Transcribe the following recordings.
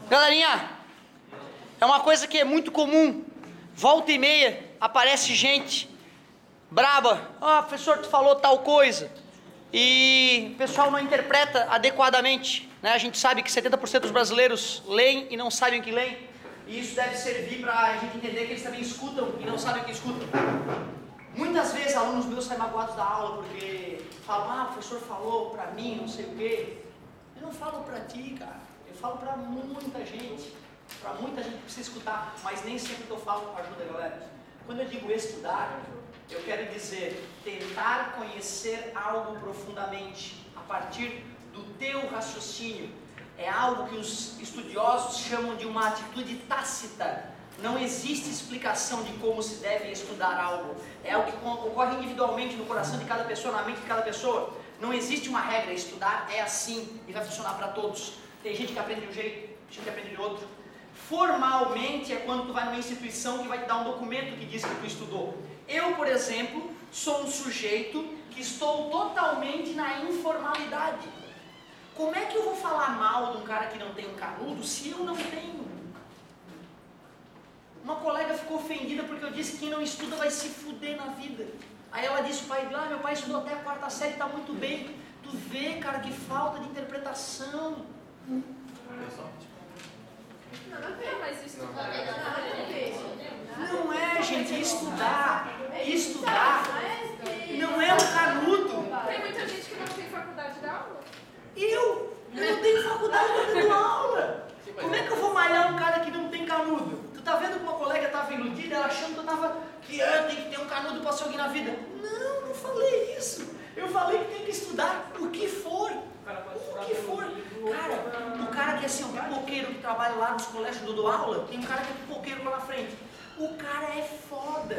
Galerinha, é uma coisa que é muito comum. Volta e meia aparece gente braba. Ah, professor, tu falou tal coisa. E o pessoal não interpreta adequadamente, né? A gente sabe que 70% dos brasileiros leem e não sabem o que leem. E isso deve servir para a gente entender que eles também escutam e não sabem o que escutam. Muitas vezes alunos meus saem magoados da aula porque falam: ah, o professor falou para mim, não sei o quê. Eu não falo para ti, cara. Eu falo para muita gente. Para muita gente que precisa escutar, mas nem sempre que eu falo ajuda, galera. Quando eu digo estudar, eu quero dizer tentar conhecer algo profundamente a partir do teu raciocínio. É algo que os estudiosos chamam de uma atitude tácita. Não existe explicação de como se deve estudar algo. É algo que ocorre individualmente no coração de cada pessoa, na mente de cada pessoa. Não existe uma regra. Estudar é assim e vai funcionar para todos. Tem gente que aprende de um jeito, gente que aprende de outro. Formalmente é quando tu vai numa instituição que vai te dar um documento que diz que tu estudou. Eu, por exemplo, sou um sujeito que estou totalmente na informalidade. Como é que eu vou falar mal de um cara que não tem um canudo se eu não tenho? Uma colega ficou ofendida porque eu disse que quem não estuda vai se fuder na vida. Aí ela disse para o pai dele: ah, meu pai estudou até a 4ª série, está muito bem. Tu vê, cara, que falta de interpretação. Mas estudar não é, gente, estudar não é um canudo. Tem muita gente que não tem faculdade de aula. Eu não tenho faculdade de dar aula. Como é que eu vou malhar um cara que não tem canudo? Tu tá vendo que uma colega estava iludida, ela achando que eu tem que ter um canudo para ser alguém na vida. Não falei isso. Eu falei que tem que estudar o que for. O que for. Cara, o cara que é assim, um pipoqueiro que trabalha lá nos colégios do aula, tem um cara que é pipoqueiro lá na frente. O cara é foda.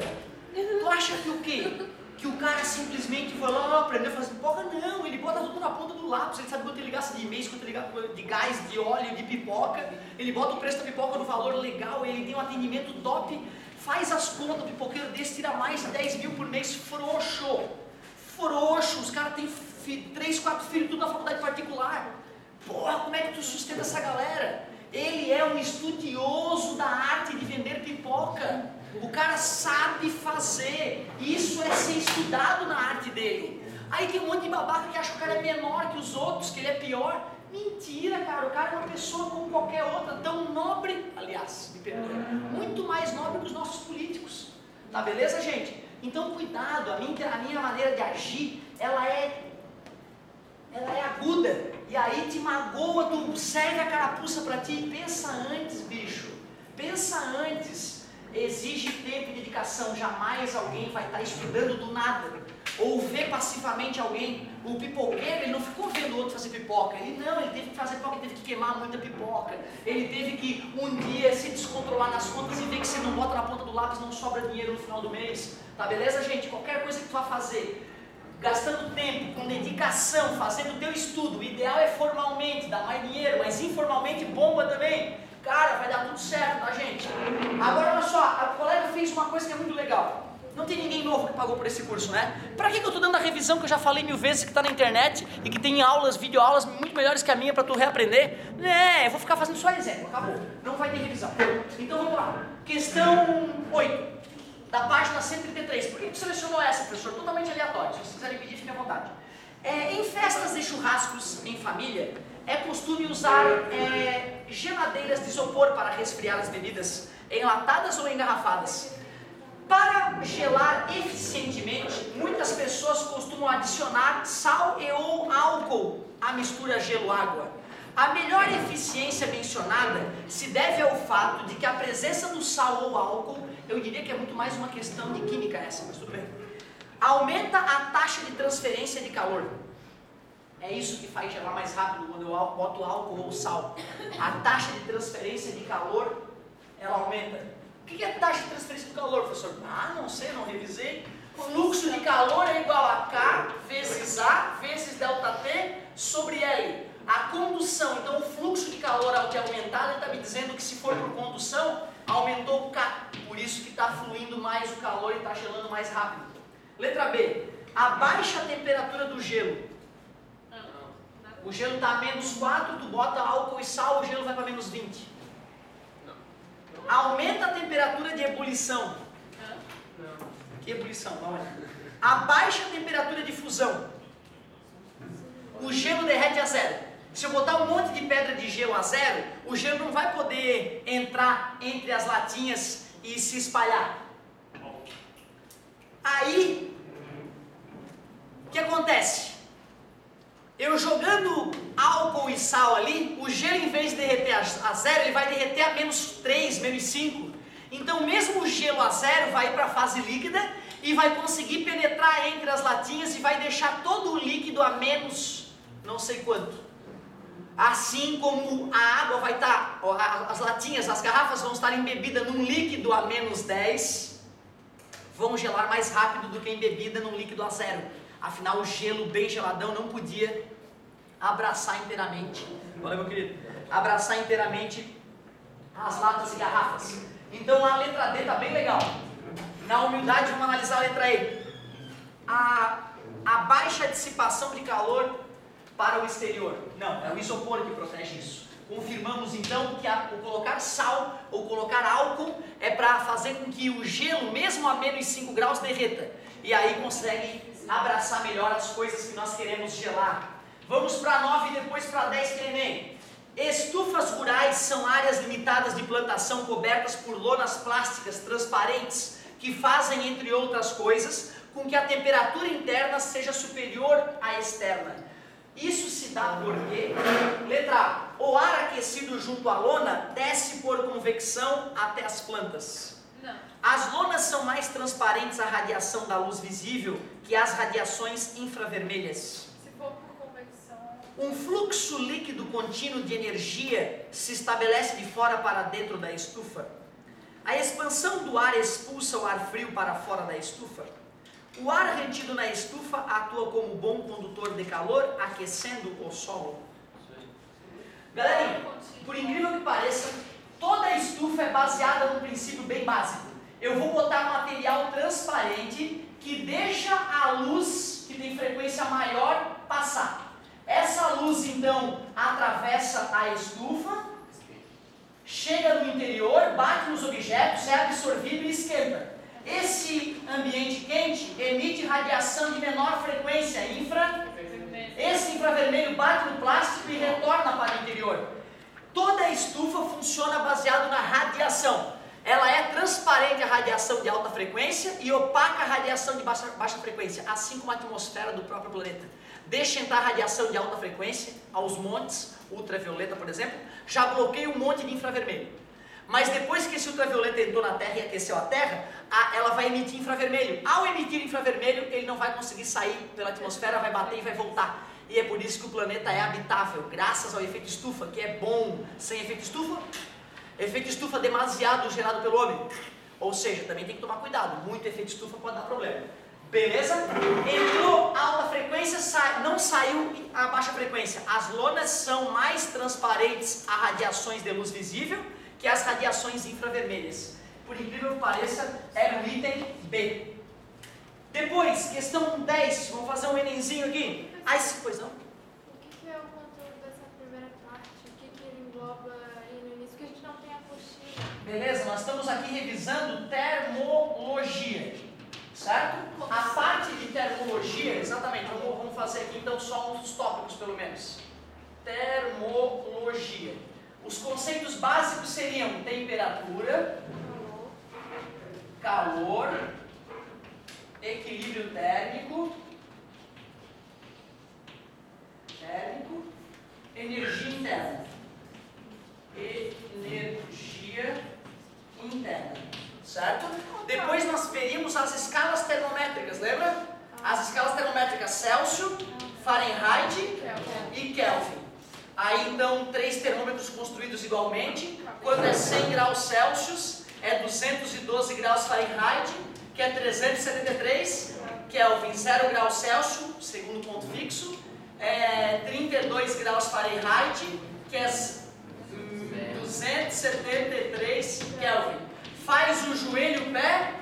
Tu acha que o quê? Que o cara simplesmente foi lá, aprendeu a fazer pipoca? Não, ele bota tudo na ponta do lápis. Ele sabe quanto ele gasta de mês, quanto ele gasta de gás, de óleo, de pipoca. Ele bota o preço da pipoca no valor legal, ele tem um atendimento top. Faz as contas, o pipoqueiro desse tira mais de 10 mil por mês, frouxo. Os caras têm 3, 4 filhos, tudo na faculdade particular. Porra, como é que tu sustenta essa galera? Ele é um estudioso da arte de vender pipoca. O cara sabe fazer. Isso é ser estudado na arte dele. Aí tem um monte de babaca que acha que o cara é menor que os outros, que ele é pior. Mentira, cara. O cara é uma pessoa como qualquer outra, tão nobre. Aliás, me perdoe, muito mais nobre que os nossos políticos. Tá beleza, gente? Então, cuidado. A minha maneira de agir, ela é aguda. E aí te magoa, tu serve a carapuça pra ti. Pensa antes, bicho. Pensa antes. Exige tempo e dedicação. Jamais alguém vai estar estudando do nada ou ver passivamente alguém. O pipoqueiro, ele não ficou vendo o outro fazer pipoca. Ele teve que fazer pipoca, ele teve que queimar muita pipoca. Ele teve que um dia se descontrolar nas contas e ver que se não bota na ponta do lápis não sobra dinheiro no final do mês. Tá beleza, gente? Qualquer coisa que tu vá fazer, gastando tempo, com dedicação, fazendo o teu estudo, o ideal é formalmente, dá mais dinheiro, mas informalmente bomba também. Cara, vai dar tudo certo, tá, gente? Agora, olha só, a colega fez uma coisa que é muito legal. Não tem ninguém novo que pagou por esse curso, né? Pra que eu tô dando a revisão que eu já falei 1000 vezes, que tá na internet e que tem aulas, videoaulas muito melhores que a minha pra tu reaprender? Eu vou ficar fazendo só exemplo, acabou. Não vai ter revisão. Então vamos lá. Questão 8. Da página 133. Por que tu selecionou essa, professor? Totalmente aleatório. Se vocês quiserem pedir, fiquem à vontade. Em festas de churrascos em família, é costume usar geladeiras de isopor para resfriar as bebidas, enlatadas ou engarrafadas. Para gelar eficientemente, muitas pessoas costumam adicionar sal ou álcool à mistura gelo-água. A melhor eficiência mencionada se deve ao fato de que a presença do sal ou álcool, eu diria que é muito mais uma questão de química essa, mas tudo bem, aumenta a taxa de transferência de calor. É isso que faz gelar mais rápido quando eu boto álcool ou sal. A taxa de transferência de calor, ela aumenta. O que é taxa de transferência de calor, professor? Não sei, não revisei. O fluxo de calor é igual a K vezes A vezes ΔT sobre L. A condução, então o fluxo de calor ao ter aumentado, ele está me dizendo que se for por condução, aumentou o K. Por isso que está fluindo mais o calor e está gelando mais rápido. Letra B. Abaixa a temperatura do gelo. O gelo está a -4, tu bota álcool e sal, o gelo vai para -20. aumenta a temperatura de ebulição. Que ebulição? Não é. Abaixa a temperatura de fusão. O gelo derrete a zero. Se eu botar um monte de pedra de gelo a zero, o gelo não vai poder entrar entre as latinhas e se espalhar. Aí, o que acontece? Eu jogando álcool e sal ali, o gelo em vez de derreter a zero, ele vai derreter a -3, -5. Então mesmo o gelo a zero vai para a fase líquida e vai conseguir penetrar entre as latinhas e vai deixar todo o líquido a menos não sei quanto. Assim como a água vai estar, as latinhas, as garrafas vão estar embebidas num líquido a -10, vão gelar mais rápido do que embebida num líquido a zero. Afinal, o gelo bem geladão não podia abraçar inteiramente, olha meu querido, abraçar inteiramente as latas e garrafas. Então a letra D está bem legal. Na humildade, vamos analisar a letra E. A baixa dissipação de calor para o exterior. Não, é o isopor que protege isso. Confirmamos então que o colocar sal ou colocar álcool é para fazer com que o gelo, mesmo a -5 graus, derreta. E aí consegue abraçar melhor as coisas que nós queremos gelar. Vamos para 9 e depois para 10 que é Enem. Estufas rurais são áreas limitadas de plantação cobertas por lonas plásticas transparentes que fazem, entre outras coisas, com que a temperatura interna seja superior à externa. Isso se dá porque, letra A, o ar aquecido junto à lona desce por convecção até as plantas. Não. As lonas são mais transparentes à radiação da luz visível que as radiações infravermelhas. Se for por convecção... Um fluxo líquido contínuo de energia se estabelece de fora para dentro da estufa. A expansão do ar expulsa o ar frio para fora da estufa. O ar retido na estufa atua como bom condutor de calor, aquecendo o solo. Galerinha, por incrível que pareça, toda estufa é baseada num princípio bem básico. Eu vou botar material transparente que deixa a luz, que tem frequência maior, passar. Essa luz, então, atravessa a estufa, chega no interior, bate nos objetos, é absorvido e esquenta. Esse ambiente quente emite radiação de menor frequência, esse infravermelho bate no plástico e retorna para o interior. Toda a estufa funciona baseado na radiação. Ela é transparente à radiação de alta frequência e opaca a radiação de baixa frequência, assim como a atmosfera do próprio planeta. Deixa entrar radiação de alta frequência aos montes, ultravioleta, por exemplo, já bloqueia um monte de infravermelho. Mas depois que esse ultravioleta entrou na Terra e aqueceu a Terra, ela vai emitir infravermelho. Ao emitir infravermelho, ele não vai conseguir sair pela atmosfera, vai bater e vai voltar. E é por isso que o planeta é habitável, graças ao efeito estufa, que é bom. Sem efeito estufa demasiado gerado pelo homem. Ou seja, também tem que tomar cuidado, muito efeito estufa pode dar problema. Beleza? Entrou alta frequência, não saiu a baixa frequência. As lonas são mais transparentes a radiações de luz visível que as radiações infravermelhas. Por incrível que pareça, é o item B. Depois, questão 10, vamos fazer um enemzinho aqui. Pois não? O que é o conteúdo dessa primeira parte? O que ele engloba aí no início? Que a gente não tem apostila. Beleza, nós estamos aqui revisando termologia, certo? A parte de termologia, exatamente, vamos fazer aqui então só uns tópicos pelo menos. Termologia. Os conceitos básicos seriam temperatura, calor, equilíbrio térmico, energia interna. Energia interna, certo? Depois nós veríamos as escalas termométricas, lembra? As escalas termométricas Celsius, Fahrenheit e Kelvin. Aí então 3 termômetros construídos igualmente. Quando é 100 graus Celsius, é 212 graus Fahrenheit, que é 373 Kelvin. 0 graus Celsius, segundo ponto fixo, é 32 graus Fahrenheit, que é 273 Kelvin. Faz o joelho pé,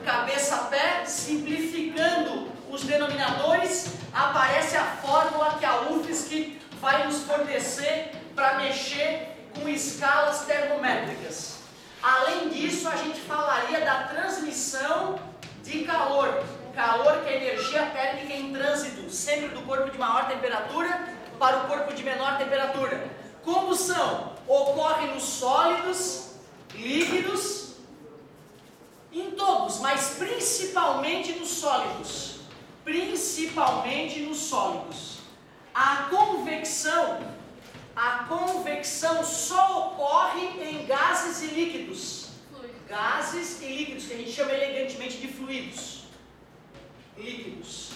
cabeça pé, simplificando os denominadores, aparece a fórmula que a UFSC vai nos fornecer para mexer com escalas termométricas. Além disso, a gente falaria da transmissão de calor. Calor que é energia térmica em trânsito, sempre do corpo de maior temperatura para o corpo de menor temperatura. Combustão ocorre nos sólidos, líquidos, em todos, mas principalmente nos sólidos. Principalmente nos sólidos. A convecção só ocorre em gases e líquidos. Gases e líquidos, que a gente chama elegantemente de fluidos. Líquidos.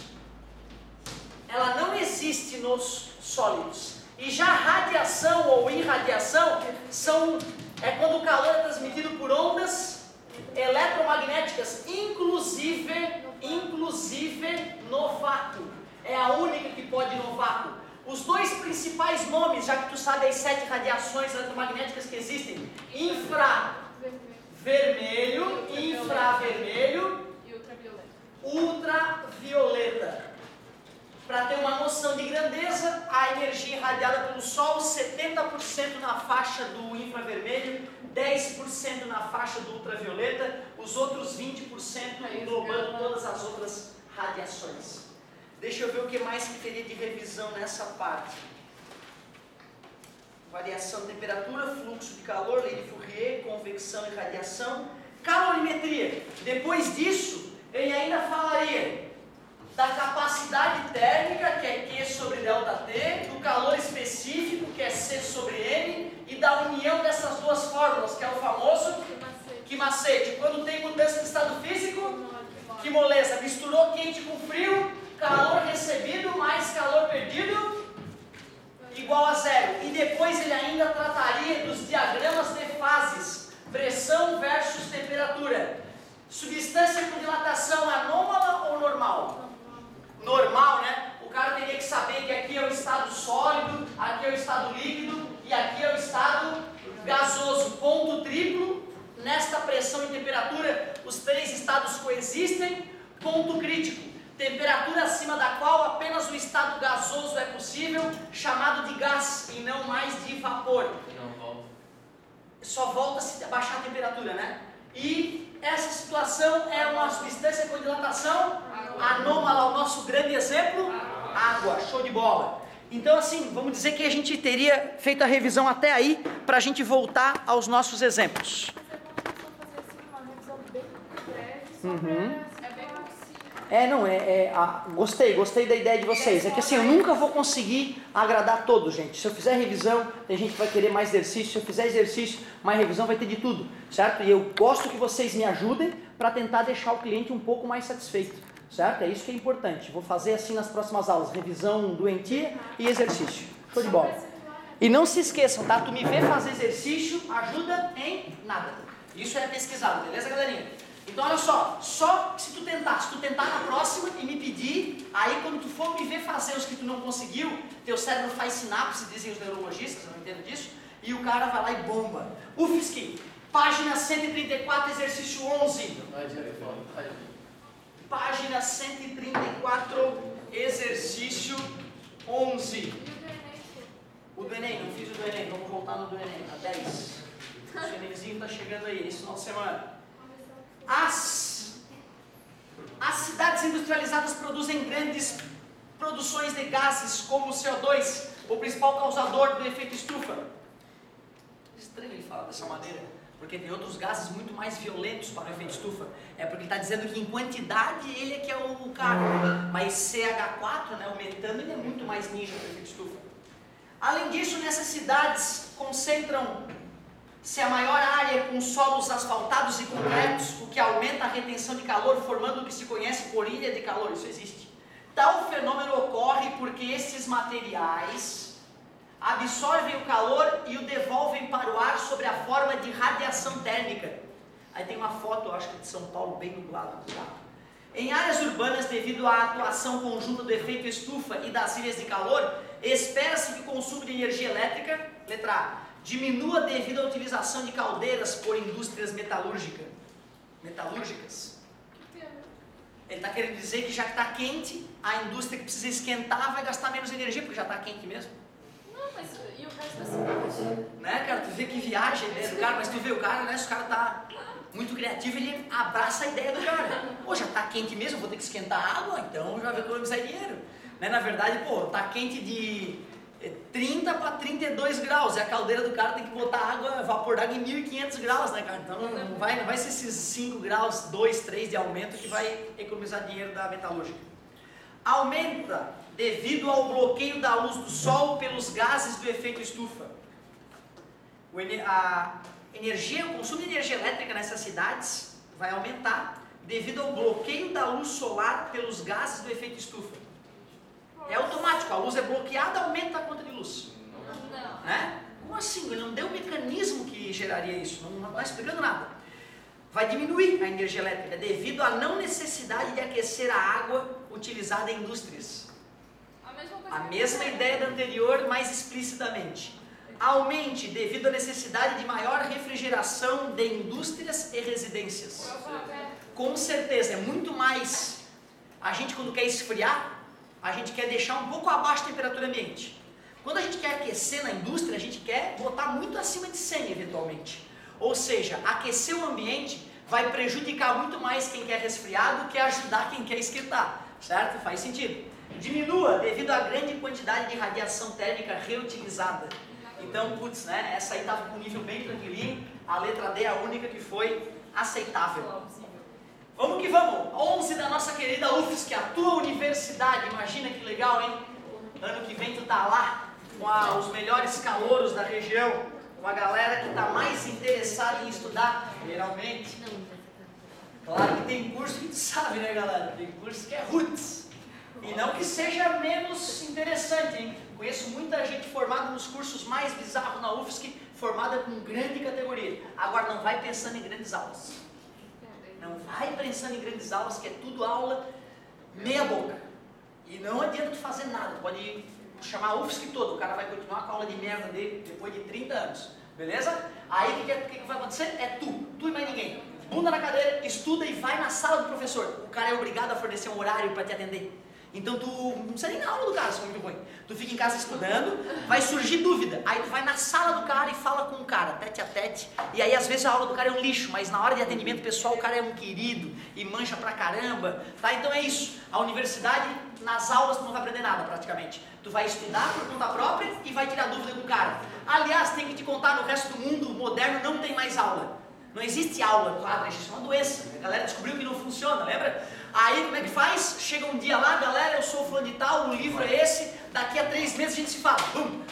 Ela não existe nos sólidos. E já radiação ou irradiação é quando o calor é transmitido por ondas eletromagnéticas, inclusive no vácuo. É a única que pode ir no vácuo. Os dois principais nomes, já que tu sabe as 7 radiações eletromagnéticas que existem: infravermelho, infravermelho e ultravioleta. Para ter uma noção de grandeza, a energia irradiada pelo Sol, 70% na faixa do infravermelho, 10% na faixa do ultravioleta, os outros 20% englobando todas as outras radiações. Deixa eu ver o que mais que teria de revisão nessa parte. Variação de temperatura, fluxo de calor, lei de Fourier, convecção e radiação. Calorimetria. Depois disso, ele ainda falaria da capacidade térmica, que é Q sobre ΔT, do calor específico, que é C sobre N, e da união dessas duas fórmulas, que é o famoso que macete. Quando tem mudança de estado físico, que moleza, misturou quente com frio, calor recebido mais calor perdido, igual a zero. E depois ele ainda trataria dos diagramas de fases, pressão versus temperatura. Substância com dilatação anômala ou normal? Normal, né? O cara teria que saber que aqui é o estado sólido, aqui é o estado líquido e aqui é o estado gasoso. Ponto triplo, nesta pressão e temperatura, os 3 estados coexistem. Ponto crítico, temperatura acima da qual apenas o estado gasoso é possível, chamado de gás e não mais de vapor. Só volta se baixar a temperatura, né? E essa situação é uma substância com dilatação anômala. O nosso grande exemplo, água. Show de bola. Então assim, vamos dizer que a gente teria feito a revisão até aí, para a gente voltar aos nossos exemplos. Gostei da ideia de vocês. É que assim, eu nunca vou conseguir agradar todos, gente. Se eu fizer revisão, tem gente que vai querer mais exercício. Se eu fizer exercício, mais revisão, vai ter de tudo, certo? E eu gosto que vocês me ajudem para tentar deixar o cliente um pouco mais satisfeito, certo? É isso que é importante. Vou fazer assim nas próximas aulas, revisão doentia e exercício. Show de bola. E não se esqueçam, tá? Tu me vê fazer exercício, ajuda em nada. Isso é pesquisado, beleza, galerinha? Então olha só se tu tentar na próxima e me pedir, aí quando tu for me ver fazer os que tu não conseguiu, teu cérebro faz sinapse, dizem os neurologistas, eu não entendo disso, e o cara vai lá e bomba. UFSC, página 134, exercício 11. Página 134, exercício 11. O do Enem, não fiz o do Enem, vamos voltar no do Enem, a 10. O Enemzinho está chegando aí, esse final de semana. As cidades industrializadas produzem grandes produções de gases como o CO2, o principal causador do efeito estufa. Estranho ele falar dessa maneira, porque tem outros gases muito mais violentos para o efeito estufa. É porque ele está dizendo que em quantidade ele é que é o cara, mas CH4, né, o metano, ele é muito mais ninja para o efeito estufa. Além disso, nessas cidades concentram-se a maior área com solos asfaltados e concretos, o que aumenta a retenção de calor, formando o que se conhece por ilha de calor. Isso existe. Tal fenômeno ocorre porque esses materiais absorvem o calor e o devolvem para o ar sob a forma de radiação térmica. Aí tem uma foto, eu acho que de São Paulo, bem nublado. Em áreas urbanas, devido à atuação conjunta do efeito estufa e das ilhas de calor, espera-se que o consumo de energia elétrica, letra A, diminua devido à utilização de caldeiras por indústrias metalúrgicas. Ele está querendo dizer que já que está quente, a indústria que precisa esquentar vai gastar menos energia, porque já está quente mesmo. Não, mas e o Né, cara? Tu vê que viaja a ideia do cara, mas tu vê o cara, né? Se o cara tá muito criativo, ele abraça a ideia do cara. Pô, já tá quente mesmo, vou ter que esquentar a água, então já vê que eu vou precisar de dinheiro. Né? Na verdade, pô, tá quente de 30 para 32 graus, e a caldeira do cara tem que botar água, vapor d'água em 1500 graus, né, cara? Então não vai ser esses 5 graus, 2, 3 de aumento que vai economizar dinheiro da metalúrgica. Aumenta devido ao bloqueio da luz do sol pelos gases do efeito estufa. O consumo de energia elétrica nessas cidades vai aumentar devido ao bloqueio da luz solar pelos gases do efeito estufa. É automático, a luz é bloqueada, aumenta a conta de luz. Não. Né? Como assim? Ele não deu o mecanismo que geraria isso, não está explicando nada. Vai diminuir a energia elétrica devido à não necessidade de aquecer a água utilizada em indústrias. A mesma ideia da anterior, mais explicitamente. Aumente devido à necessidade de maior refrigeração de indústrias e residências. Com certeza, é muito mais. A gente, quando quer esfriar, a gente quer deixar um pouco abaixo da temperatura ambiente. Quando a gente quer aquecer na indústria, a gente quer botar muito acima de 100 eventualmente. Ou seja, aquecer o ambiente vai prejudicar muito mais quem quer resfriar do que ajudar quem quer esquentar. Certo? Faz sentido. Diminua devido à grande quantidade de radiação térmica reutilizada. Então, putz, né? Essa aí estava com um nível bem tranquilinho. A letra D é a única que foi aceitável. Vamos que vamos! 11 da nossa querida UFSC, a tua universidade. Imagina que legal, hein? Ano que vem tu tá lá com os melhores calouros da região, com a galera que está mais interessada em estudar, geralmente. Claro que tem curso que tu sabe, né, galera? Tem curso que é roots. E não que seja menos interessante, hein? Conheço muita gente formada nos cursos mais bizarros na UFSC, formada com grande categoria. Agora não vai pensando em grandes aulas. Não vai pensando em grandes aulas, que é tudo aula meia boca. E não adianta tu fazer nada. Pode chamar a UFSC todo, o cara vai continuar com a aula de merda dele depois de 30 anos. Beleza? Aí o que vai acontecer? É tu e mais ninguém. Bunda na cadeira, estuda e vai na sala do professor. O cara é obrigado a fornecer um horário para te atender. Então tu não precisa nem na aula do cara, se for muito ruim. Tu fica em casa estudando, vai surgir dúvida. Aí tu vai na sala do cara e fala com o cara, tete a tete. E aí às vezes a aula do cara é um lixo, mas na hora de atendimento pessoal o cara é um querido e mancha pra caramba. Tá? Então é isso. A universidade, nas aulas tu não vai aprender nada praticamente. Tu vai estudar por conta própria e vai tirar dúvida com o cara. Aliás, tem que te contar, no resto do mundo moderno não tem mais aula. Não existe aula, claro, isso é uma doença. A galera descobriu que não funciona, lembra? Aí como é que faz? Chega um dia lá, galera, eu sou fulano de tal, o livro é esse, daqui a 3 meses a gente se fala.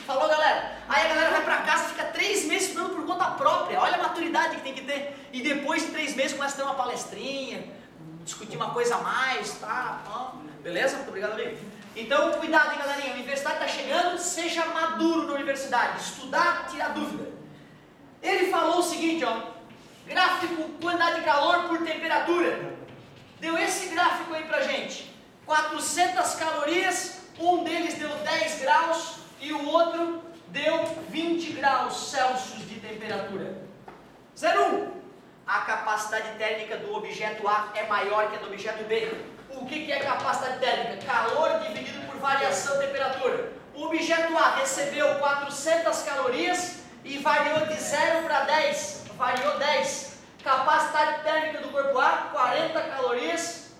Falou, galera. Aí a galera vai pra casa, fica 3 meses estudando por conta própria. Olha a maturidade que tem que ter. E depois de 3 meses começa a ter uma palestrinha, discutir uma coisa a mais, tá? Beleza? Muito obrigado, amigo. Então, cuidado, hein, galerinha. A universidade está chegando, seja maduro na universidade. Estudar, tirar dúvida. Ele falou o seguinte, ó. Gráfico, quantidade de calor por temperatura. Deu esse gráfico aí pra gente. 400 calorias, um deles deu 10 graus e o outro deu 20 graus Celsius de temperatura. 01. A capacidade térmica do objeto A é maior que a do objeto B. O que é capacidade térmica? Calor dividido por variação de temperatura. O objeto A recebeu 400 calorias e variou de 0 para 10. Variou 10. Capacidade térmica do corpo A, 40 calorias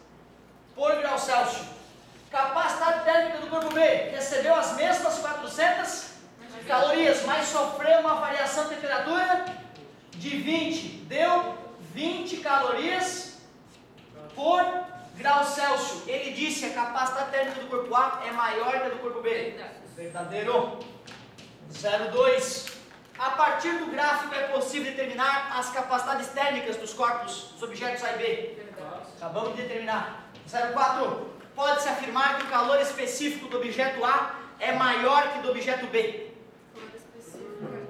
por grau Celsius. Capacidade térmica do corpo B, recebeu as mesmas 400 calorias, mas sofreu uma variação de temperatura de 20. Deu 20 calorias por grau Celsius. Ele disse que a capacidade térmica do corpo A é maior que a do corpo B. Verdadeiro. 02. A partir do gráfico é possível determinar as capacidades térmicas dos corpos, dos objetos A e B. Acabamos de determinar. 04. Pode-se afirmar que o calor específico do objeto A é maior que do objeto B.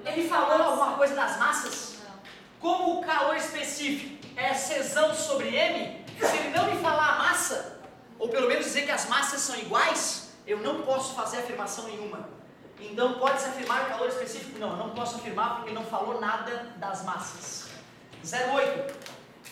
Ele falou alguma coisa das massas? Como o calor específico é Czão sobre M, se ele não me falar a massa, ou pelo menos dizer que as massas são iguais, eu não posso fazer afirmação nenhuma. Então, pode-se afirmar calor específico? Não, eu não posso afirmar porque ele não falou nada das massas. 08.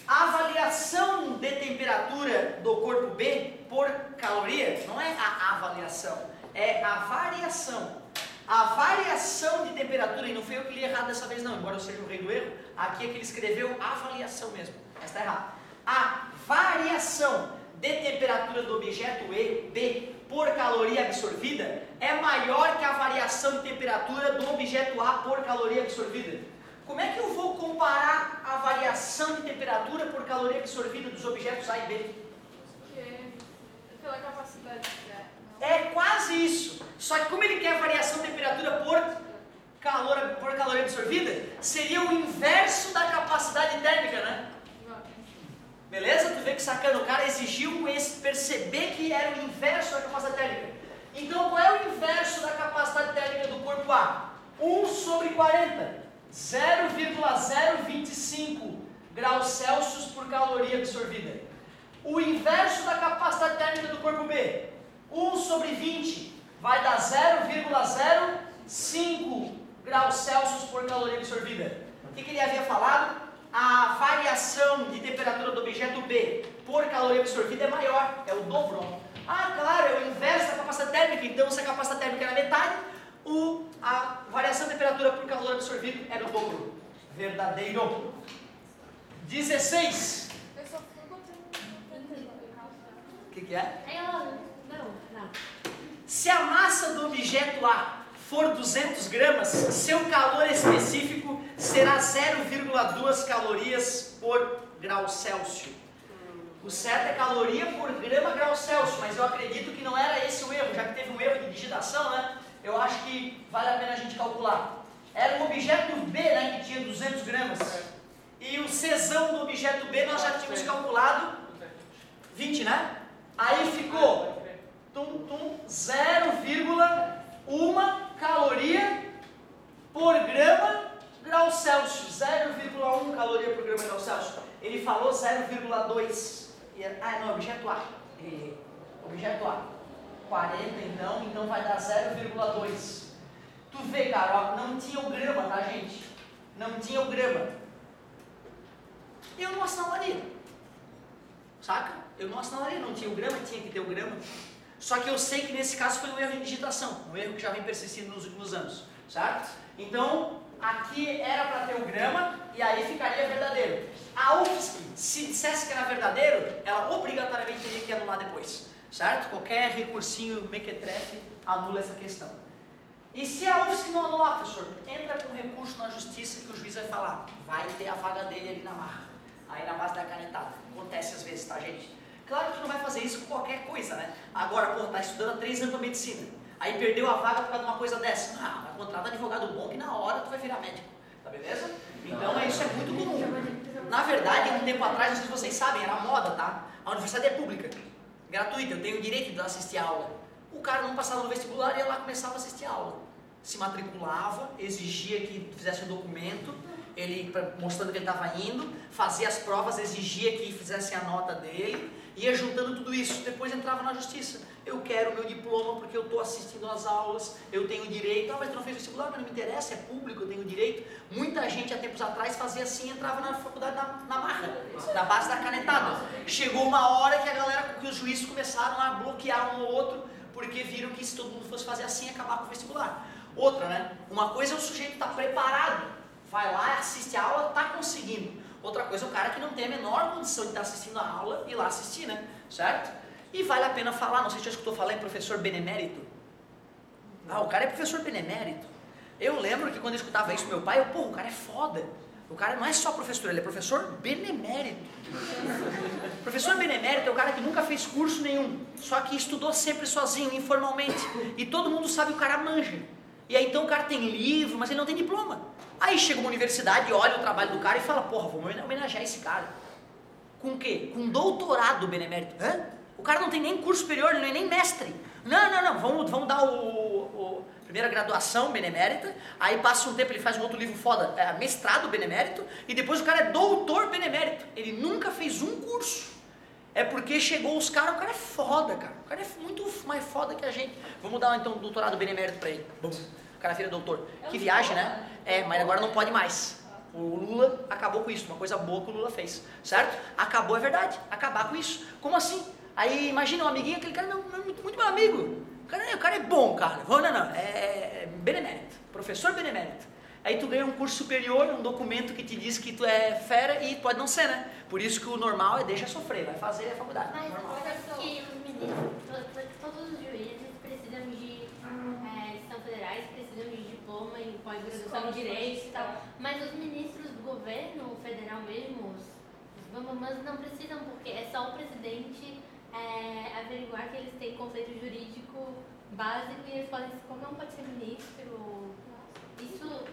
A avaliação de temperatura do corpo B por caloria não é a avaliação, é a variação. A variação de temperatura, e não foi eu que li errado dessa vez não, embora eu seja o rei do erro, aqui é que ele escreveu avaliação mesmo, mas está errado. A variação de temperatura do objeto B por caloria absorvida é maior que a variação de temperatura do objeto A por caloria absorvida. Como é que eu vou comparar a variação de temperatura por caloria absorvida dos objetos A e B? Pela capacidade de ar. É quase isso. Só que como ele quer a variação de temperatura por caloria absorvida, seria o inverso da capacidade térmica, né? Beleza? Tu vê que sacana, o cara exigiu perceber que era o inverso da capacidade térmica. Então, qual é o inverso da capacidade térmica do corpo A? 1 sobre 40. 0,025 graus Celsius por caloria absorvida. O inverso da capacidade térmica do corpo B, 1 sobre 20, vai dar 0,05 graus Celsius por caloria absorvida. O que ele havia falado? A variação de temperatura do objeto B por caloria absorvida é maior, é o dobro. Ah, claro, é o inverso da capacidade térmica, então se a capacidade térmica era metade, a variação de temperatura por calor absorvido era o dobro. Verdadeiro. 16. Eu só fui contando. O que é? Não. Se a massa do objeto A for 200 gramas, seu calor específico será 0,2 calorias por grau Celsius. O certo é caloria por grama grau Celsius, mas eu acredito que não era esse o erro, já que teve um erro de digitação, né? Eu acho que vale a pena a gente calcular. Era um objeto B, né, que tinha 200 gramas. E o Czão do objeto B nós já tínhamos calculado 20, né? Aí ficou 0,1 caloria por grama grau Celsius. 0,1 caloria por grama grau Celsius. Ele falou 0,2. Não, objeto A. Objeto A. 40 então vai dar 0,2. Tu vê, cara, ó, não tinha o grama, tá, gente? Não tinha o grama. Eu não assinalaria. Saca? Eu não assinalaria, não tinha o grama, tinha que ter o grama. Só que eu sei que nesse caso foi um erro de digitação, um erro que já vem persistindo nos últimos anos, certo? Então, aqui era para ter o grama e aí ficaria verdadeiro. A UFSC, se dissesse que era verdadeiro, ela obrigatoriamente teria que anular depois, certo? Qualquer recursinho mequetrefe anula essa questão. E se a UFSC não anular, professor, entra com recurso na justiça que o juiz vai falar, vai ter a vaga dele ali na marra, aí na base da canetada. Acontece às vezes, tá, gente? Claro que tu não vai fazer isso com qualquer coisa, né? Agora, pô, tá estudando há 3 anos para medicina, aí perdeu a vaga por causa de uma coisa dessa. Ah, vai contratar um advogado bom que na hora tu vai virar médico, tá beleza? Então isso é muito comum. Na verdade, um tempo atrás, não sei se vocês sabem, era moda, tá? A universidade é pública, gratuita, eu tenho o direito de assistir a aula. O cara não passava no vestibular e ia lá começava a assistir a aula. Se matriculava, exigia que fizesse um documento, ele mostrando que ele estava indo, fazia as provas, exigia que fizesse a nota dele, ia juntando tudo isso, depois entrava na justiça. Eu quero meu diploma porque eu estou assistindo às aulas, eu tenho direito. Ah, mas tu não fez vestibular, mas não me interessa, é público, eu tenho direito. Muita gente há tempos atrás fazia assim, entrava na faculdade na marra, na base da canetada. Chegou uma hora que a galera, que os juízes começaram a bloquear um ou outro, porque viram que se todo mundo fosse fazer assim, ia acabar com o vestibular. Outra, né? Uma coisa é o sujeito estar preparado, vai lá, assiste a aula, está conseguindo. Outra coisa é o cara que não tem a menor condição de estar assistindo a aula e lá assistir, né? Certo? E vale a pena falar, não sei se já escutou falar em professor benemérito. Ah, o cara é professor benemérito. Eu lembro que quando eu escutava isso do meu pai, o cara é foda. O cara não é só professor, ele é professor benemérito. Professor benemérito é o cara que nunca fez curso nenhum, só que estudou sempre sozinho, informalmente. E todo mundo sabe que o cara manja. E aí então o cara tem livro, mas ele não tem diploma. Aí chega uma universidade, olha o trabalho do cara e fala, porra, vamos homenagear esse cara. Com o quê? Com doutorado benemérito. Hã? O cara não tem nem curso superior, ele não é nem mestre. Não, vamos dar o primeira graduação benemérita, aí passa um tempo, ele faz um outro livro foda, mestrado benemérito, e depois o cara é doutor benemérito. Ele nunca fez um curso. É porque chegou os caras, o cara é foda, cara. O cara é muito mais foda que a gente. Vamos dar então um doutorado benemérito pra ele. Bum. O cara vira doutor. Que viagem, né? Mas agora não pode mais. O Lula acabou com isso, uma coisa boa que o Lula fez, certo? Acabou, é verdade, acabar com isso. Como assim? Aí imagina um amiguinho, aquele cara não é muito meu amigo. O cara é bom, cara. Não, é benemérito, professor benemérito. Aí tu ganha um curso superior, um documento que te diz que tu é fera e pode não ser, né? Por isso que o normal é deixa sofrer, vai fazer a faculdade. Mas normal. que os ministros, todos os juízes precisam de são federais, precisam de diploma em pós-graduação em direito e tal. Mas os ministros do governo federal mesmo, os bambamãs, não precisam, porque é só o presidente averiguar que eles têm conceito jurídico básico e eles podem, qualquer um pode ser ministro.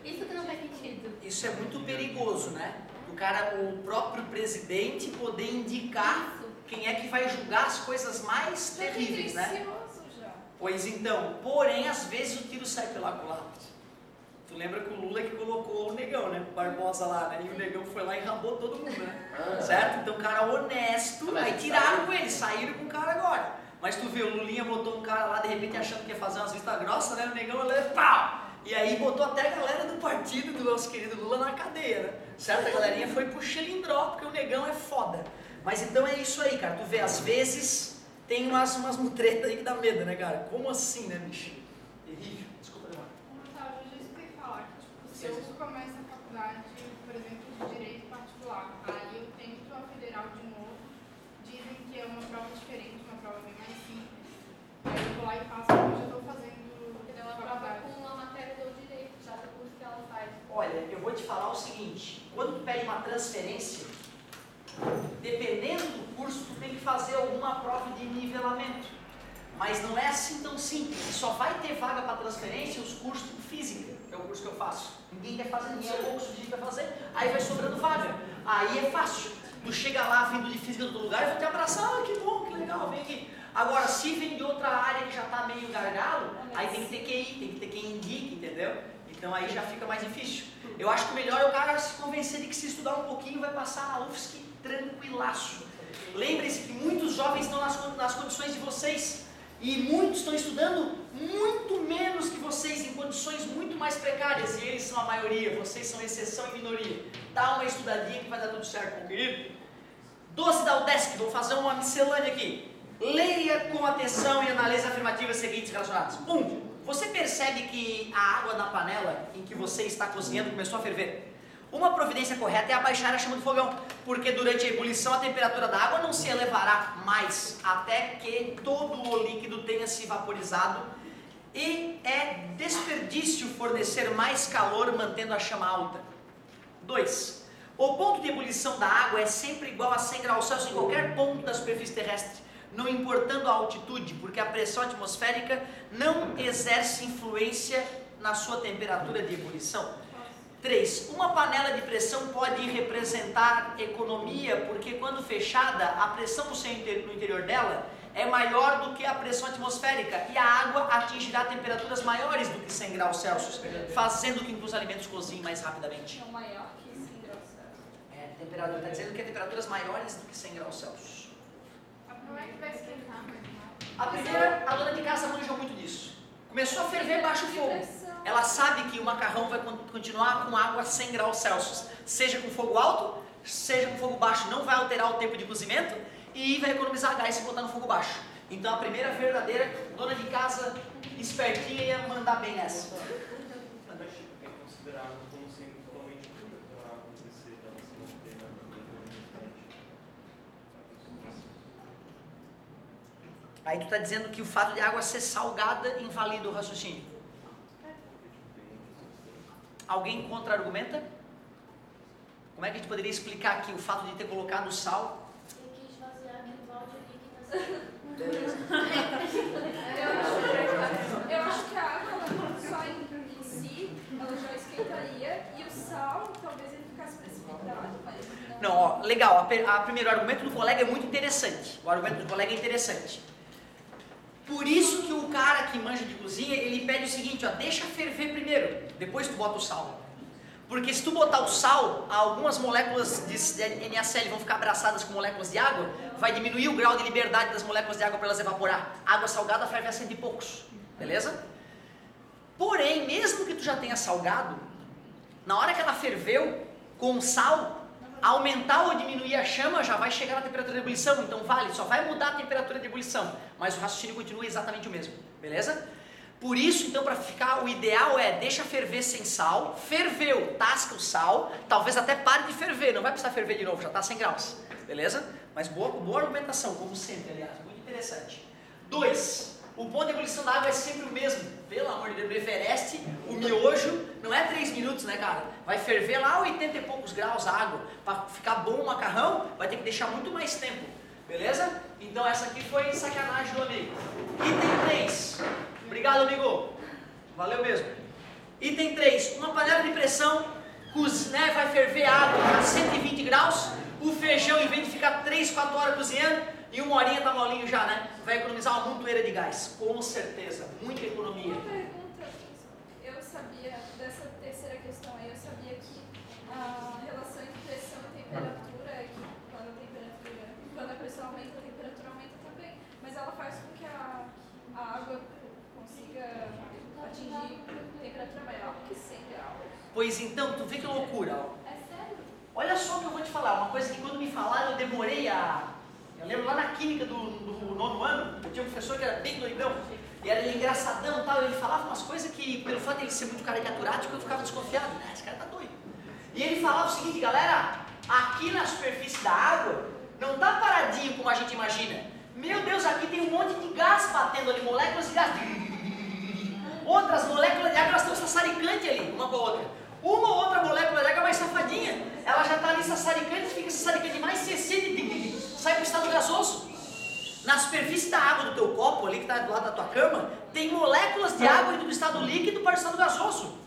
Isso que não faz sentido. Isso é muito perigoso, né? O próprio presidente poder indicar quem é que vai julgar as coisas mais terríveis, né? Já. Pois então, porém, às vezes o tiro sai pela culatra. Tu lembra que o Lula que colocou o Negão, né? O Barbosa lá, né? E o Negão foi lá e rambou todo mundo, né? Certo? Então, cara honesto, aí tiraram com ele, saíram com o cara agora. Mas tu vê, o Lulinha botou um cara lá, de repente, achando que ia fazer umas vistas grossas, né? O Negão, pau! E aí botou até a galera do partido do nosso querido Lula na cadeia, né? Certo? A galerinha foi pro chilindró, porque o Negão é foda. Mas então é isso aí, cara. Tu vê, às vezes tem umas mutretas aí que dá medo, né, cara? Como assim, né, bicho? Terrível. Desculpa, Leonardo. Otávio, eu já escutei falar que, tipo, se eu começo a faculdade, por exemplo, de Direito Particular, aí eu tento a Federal de novo, dizem que é uma prova diferente, uma prova bem mais simples. Aí eu vou lá e faço, porque eu já estou fazendo Ela prova com uma matéria do direito, já do curso que ela faz. Olha, eu vou te falar o seguinte, quando tu pede uma transferência, dependendo do curso, tu tem que fazer alguma prova de nivelamento. Mas não é assim tão simples, só vai ter vaga para transferência os cursos de física, que é o curso que eu faço. Ninguém quer fazer, ninguém é pouco sujeito a fazer, aí vai sobrando vaga. Aí é fácil, tu chega lá vindo de física do outro lugar e vai te abraçar, que bom, que legal, vem aqui. Agora, se vem de outra área que já está meio gargalo, aí tem que ter QI, tem que ter quem indique, entendeu? Então aí já fica mais difícil. Eu acho que o melhor é o cara se convencer de que se estudar um pouquinho vai passar na UFSC tranquilaço. Lembrem-se que muitos jovens estão nas condições de vocês e muitos estão estudando muito menos que vocês, em condições muito mais precárias, e eles são a maioria, vocês são exceção e minoria. Dá uma estudadinha que vai dar tudo certo, meu querido. Doce da UDESC, vou fazer uma miscelânea aqui. Leia com atenção e analise as afirmativas seguintes relacionadas. 1. Você percebe que a água na panela em que você está cozinhando começou a ferver? Uma providência correta é abaixar a chama do fogão, porque durante a ebulição a temperatura da água não se elevará mais até que todo o líquido tenha se vaporizado, e é desperdício fornecer mais calor mantendo a chama alta. 2. O ponto de ebulição da água é sempre igual a 100 graus Celsius em qualquer ponto da superfície terrestre, não importando a altitude, porque a pressão atmosférica não exerce influência na sua temperatura de ebulição. 3. Uma panela de pressão pode representar economia, porque quando fechada, a pressão no interior dela é maior do que a pressão atmosférica, e a água atingirá temperaturas maiores do que 100 graus Celsius, fazendo com que os alimentos cozinhem mais rapidamente. É maior que 100 graus Celsius. Temperatura, está dizendo que é temperaturas maiores do que 100 graus Celsius. Como é que vai esquentar? A primeira, a dona de casa manjou muito disso. Começou a ferver, baixa o fogo. Ela sabe que o macarrão vai continuar com água a 100 graus Celsius. Seja com fogo alto, seja com fogo baixo. Não vai alterar o tempo de cozimento e vai economizar gás se botar no fogo baixo. Então a primeira verdadeira dona de casa espertinha ia mandar bem nessa. É considerado como sendo totalmente pura para acontecer da nossa montanha. Aí tu está dizendo que o fato de a água ser salgada invalida o raciocínio. Alguém contra-argumenta? Como é que a gente poderia explicar aqui o fato de ter colocado sal? Eu quis esvaziar meu balde aqui que Beleza. Eu acho que a água, só em si, ela já esquentaria, e o sal, talvez ele ficasse precipitado, mas Não, ó, legal. A primeiro argumento do colega é muito interessante. O argumento do colega é interessante. Por isso que o cara que manja de cozinha, ele pede o seguinte, ó, deixa ferver primeiro, depois tu bota o sal. Porque se tu botar o sal, algumas moléculas de NaCl vão ficar abraçadas com moléculas de água, vai diminuir o grau de liberdade das moléculas de água para elas evaporar. Água salgada ferve a 100 e poucos, beleza? Porém, mesmo que tu já tenha salgado, na hora que ela ferveu com sal, aumentar ou diminuir a chama já vai chegar na temperatura de ebulição, então vale, só vai mudar a temperatura de ebulição, mas o raciocínio continua exatamente o mesmo, beleza? Por isso, então, para ficar, o ideal é deixa ferver sem sal, ferveu, tasca o sal, talvez até pare de ferver, não vai precisar ferver de novo, já está 100 graus, beleza? Mas boa argumentação, como sempre, aliás, muito interessante. 2. O ponto de ebulição da água é sempre o mesmo, pelo amor de Deus, no Everest, o miojo não é 3 minutos, né, cara? Vai ferver lá 80 e poucos graus a água, para ficar bom o macarrão, vai ter que deixar muito mais tempo, beleza? Então essa aqui foi sacanagem do amigo. Item 3. Obrigado, amigo. Valeu mesmo. Item 3. Uma panela de pressão, né, vai ferver a água a 120 graus. O feijão, em vez de ficar 3, 4 horas cozinhando, em 1 horinha tá molinho já, né? Vai economizar uma montoeira de gás. Com certeza. Muita economia. Uma pergunta. Eu sabia, dessa terceira questão aí, eu sabia que a relação entre pressão e temperatura é que quando a pressão aumenta, a temperatura aumenta também. Mas ela faz com que a água consiga atingir temperatura maior que 100 graus. Pois então, tu vê que loucura, ó. É sério? Olha só o que eu vou te falar, uma coisa que quando me falaram eu demorei a... Eu lembro lá na química do 9º ano, eu tinha um professor que era bem doidão, e era ele engraçadão e tal, e ele falava umas coisas que, pelo fato de ele ser muito caricaturático, eu ficava desconfiado, né, esse cara tá doido. E ele falava o seguinte, galera, aqui na superfície da água, não tá paradinho como a gente imagina. Meu Deus, aqui tem um monte de gás batendo ali, moléculas de gás. Outras moléculas de água, elas estão sassaricantes ali, uma com a outra. Uma ou outra molécula de água mais safadinha, ela já está ali sassaricante, fica sassaricante mais, sai para o estado gasoso. Na superfície da água do teu copo, ali que está do lado da tua cama, tem moléculas de água indo do estado líquido para o estado gasoso.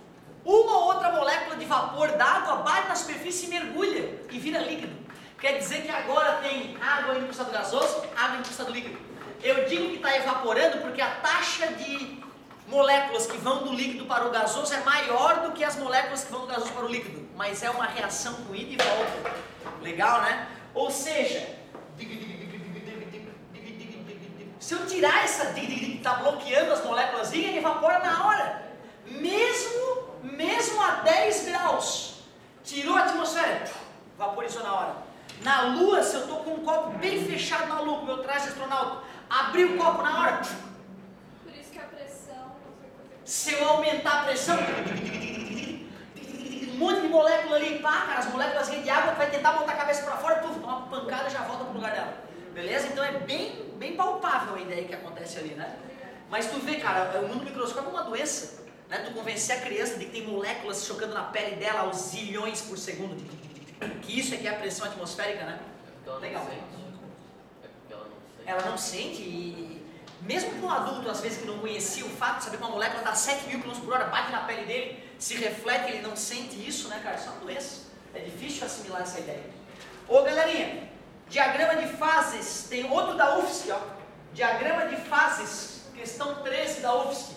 Uma ou outra molécula de vapor d'água bate na superfície e mergulha e vira líquido. Quer dizer que agora tem água indo para o estado gasoso, água indo para o estado líquido. Eu digo que está evaporando porque a taxa de moléculas que vão do líquido para o gasoso é maior do que as moléculas que vão do gasoso para o líquido, mas é uma reação com ida e volta. Legal, né? Ou seja, se eu tirar essa que está bloqueando as moléculas, ele evapora na hora, mesmo a 10 graus, tirou a atmosfera, vaporizou na hora. Na Lua, se eu estou com um copo bem fechado na Lua, com meu traje de astronauta, abri o copo na hora. Se eu aumentar a pressão, um monte de molécula ali, pá, cara, as moléculas de água vai tentar botar a cabeça para fora, puf, dá uma pancada e já volta pro lugar dela. Beleza? Então é bem palpável a ideia que acontece ali, né? Mas tu vê, cara, o mundo microscópio é uma doença, né? Tu convencer a criança de que tem moléculas chocando na pele dela aos zilhões por segundo, que isso é que é a pressão atmosférica, né? Legal. É porque ela não sente. Ela não sente e... Mesmo para um adulto, às vezes, que não conhecia o fato de saber que uma molécula dá 7.000 km/h, bate na pele dele, se reflete, ele não sente isso, né, cara? Isso é uma doença. É difícil assimilar essa ideia. Ô, galerinha, diagrama de fases, tem outro da UFSC, ó. Diagrama de fases, questão 13 da UFSC.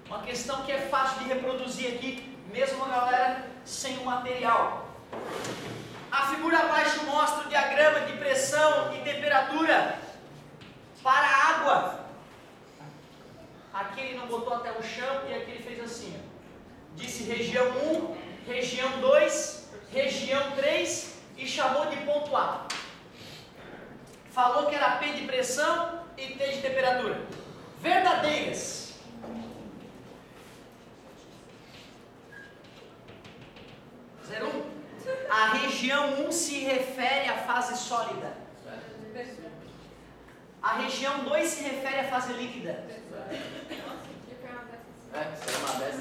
Uma questão que é fácil de reproduzir aqui, mesmo a galera sem o material. A figura abaixo mostra o diagrama de pressão e temperatura para a água. Aqui ele não botou até o chão e aqui ele fez assim, ó. Disse região 1, região 2, região 3 e chamou de ponto A. Falou que era P de pressão e T de temperatura. Verdadeiras. A região 1 se refere à fase sólida. A região 2 se refere à fase líquida.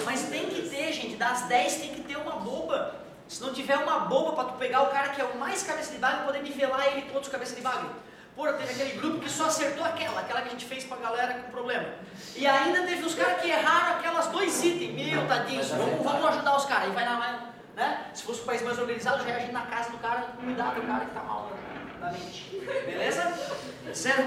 Mas tem que ter, gente, das 10 tem que ter uma boba. Se não tiver uma boba para tu pegar o cara que é o mais cabeça de bagre e poder nivelar ele com outros cabeça de bagre. Porra, teve aquele grupo que só acertou aquela que a gente fez pra galera com problema. E ainda teve os caras que erraram aquelas 2 itens. Meu, tadinhos, vamos ajudar os caras. E vai lá, né? Se fosse um país mais organizado, já ia agir na casa do cara, cuidar do cara que tá mal na mente. Beleza?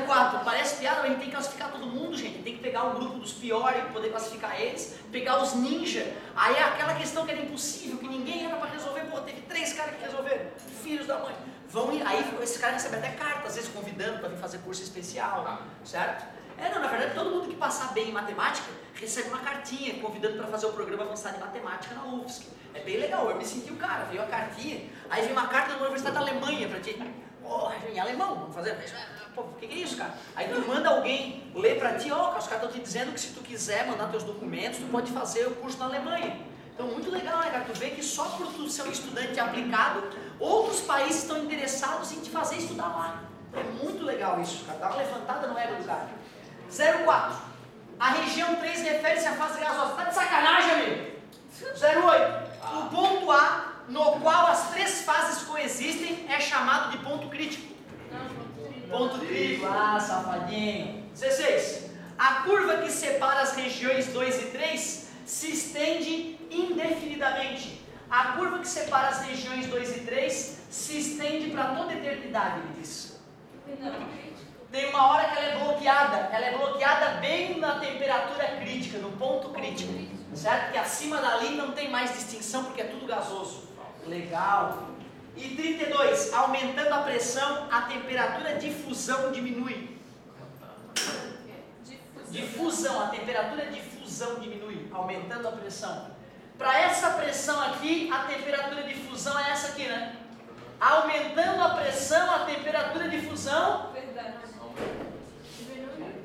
04. Parece piada, mas a gente tem que classificar todo mundo, gente. Tem que pegar um grupo dos piores, poder classificar eles, pegar os ninja. Aí é aquela questão que era impossível, que ninguém era pra resolver. Pô, teve 3 caras que resolveram. Filhos da mãe. Vão ir, aí esses caras recebem até carta, às vezes convidando para vir fazer curso especial, certo? Não, na verdade todo mundo que passar bem em matemática recebe uma cartinha convidando para fazer o programa avançado de matemática na UFSC. É bem legal, eu me senti o cara, veio a cartinha, aí veio uma carta da Universidade da Alemanha para ti. Em alemão, vamos fazer? Pô, o que é isso, cara? Aí tu manda alguém ler pra ti, os caras estão te dizendo que se tu quiser mandar teus documentos, tu pode fazer o curso na Alemanha. Então, muito legal, né, cara? Tu vê que só por tu ser um estudante aplicado, outros países estão interessados em te fazer estudar lá. É muito legal isso, cara. Dá uma levantada no ego do cara. 04. A região 3 refere-se à fase gasosa. Tá de sacanagem, amigo? 08. O ponto A, no qual as 3 fases coexistem, é chamado de ponto crítico. Ponto crítico. Safadinho. 16. A curva que separa as regiões 2 e 3 se estende indefinidamente. A curva que separa as regiões 2 e 3 se estende para toda a eternidade, ele diz. Tem uma hora que ela é bloqueada. Ela é bloqueada bem na temperatura crítica, no ponto crítico. Certo? Que acima dali não tem mais distinção porque é tudo gasoso. Legal. E 32. Aumentando a pressão, a temperatura de fusão diminui. Difusão, a temperatura de fusão diminui, aumentando a pressão. Para essa pressão aqui, a temperatura de fusão é essa aqui, né? Aumentando a pressão, a temperatura de fusão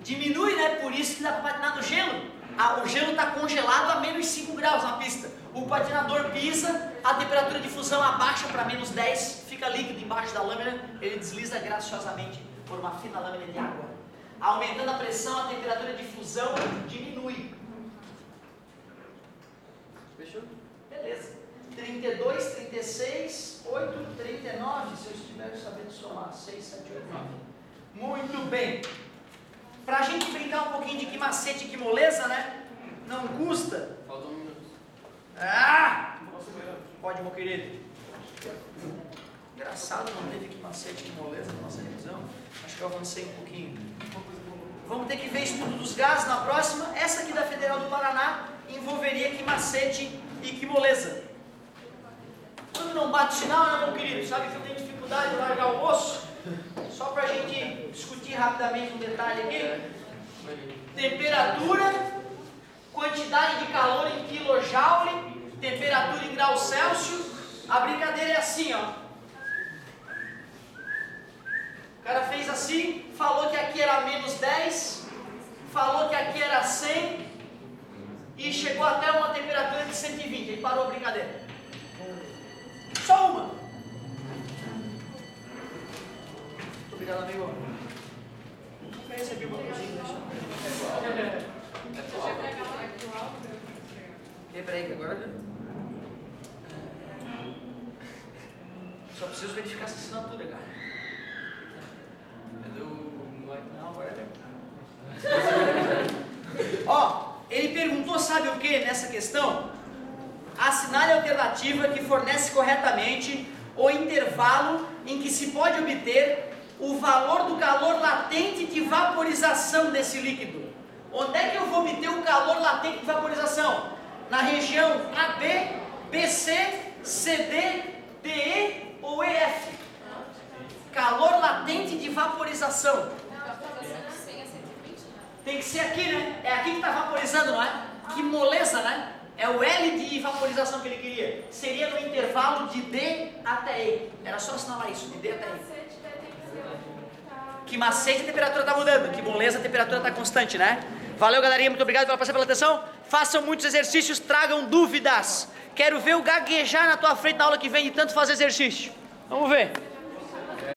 diminui, né? Por isso que dá para patinar no gelo. O gelo está congelado a menos 5 graus na pista. O patinador pisa, a temperatura de fusão abaixa para menos 10, fica líquido embaixo da lâmina, ele desliza graciosamente por uma fina lâmina de água. Aumentando a pressão, a temperatura de fusão diminui. Fechou? Beleza. 32, 36, 8, 39, se eu estiver sabendo somar. 6, 7, 8, 9. Muito bem. Pra gente brincar um pouquinho de que macete e que moleza, né? Não custa. Falta 1 minuto. Pode, meu querido. Engraçado, não teve que macete e que moleza na nossa revisão. Acho que eu avancei um pouquinho. Vamos ter que ver estudo dos gases na próxima. Essa aqui da Federal do Paraná envolveria que macete e que moleza. Quando não bate sinal, né, meu querido? Sabe que eu tenho dificuldade de largar o osso? Só para a gente discutir rapidamente um detalhe aqui. Temperatura, quantidade de calor em quilojoule, temperatura em graus Celsius. A brincadeira é assim, ó. O cara fez assim, falou que aqui era menos 10, falou que aqui era 100 e chegou até uma temperatura de 120. Ele parou a brincadeira. Só uma. Muito obrigado, amigo. Eu recebi uma coisinha. Peraí, que agora. Só preciso verificar essa assinatura, cara. Não, agora é. Ó, ele perguntou, sabe o que nessa questão? Assinale a alternativa que fornece corretamente o intervalo em que se pode obter o valor do calor latente de vaporização desse líquido. Onde é que eu vou obter o calor latente de vaporização? Na região AB, BC, CD, DE ou EF? Calor latente de vaporização. Tem que ser aqui, né? É aqui que está vaporizando, não é? Que moleza, né? É o L de vaporização que ele queria. Seria no intervalo de D até E. Era só assinalar isso, de D até E. Que macete a temperatura está mudando. Que moleza a temperatura está constante, né? Valeu, galerinha. Muito obrigado pela atenção. Façam muitos exercícios, tragam dúvidas. Quero ver o gaguejar na tua frente na aula que vem de tanto fazer exercício. Vamos ver.